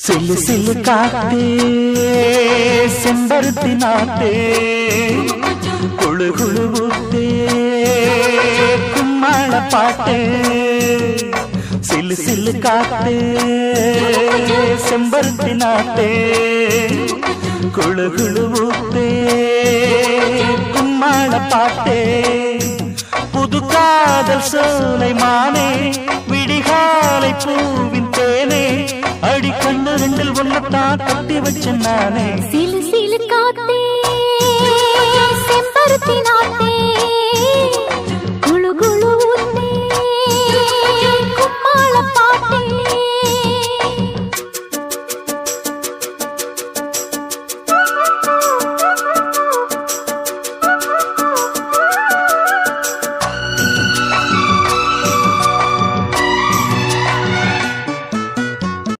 சில்லு சில்லு காத்தே செம்பருத்தி நாத்தே குழு குழு ஊத்தே கும்மாள பாட்டே சில்லு சில்லு காத்தே செம்பருத்தி நாத்தே குழு குழு ஊத்தே கும்மாள பாட்டே புது காதல் சோலை மானே விடிகாலை பூவின் தேனே அடி கண்ணு ரெண்டில் ஒன்னத்தான் கட்டி வச்ச நானே சிலு சிலு காத்தே செம்பருத்தி நாத்தே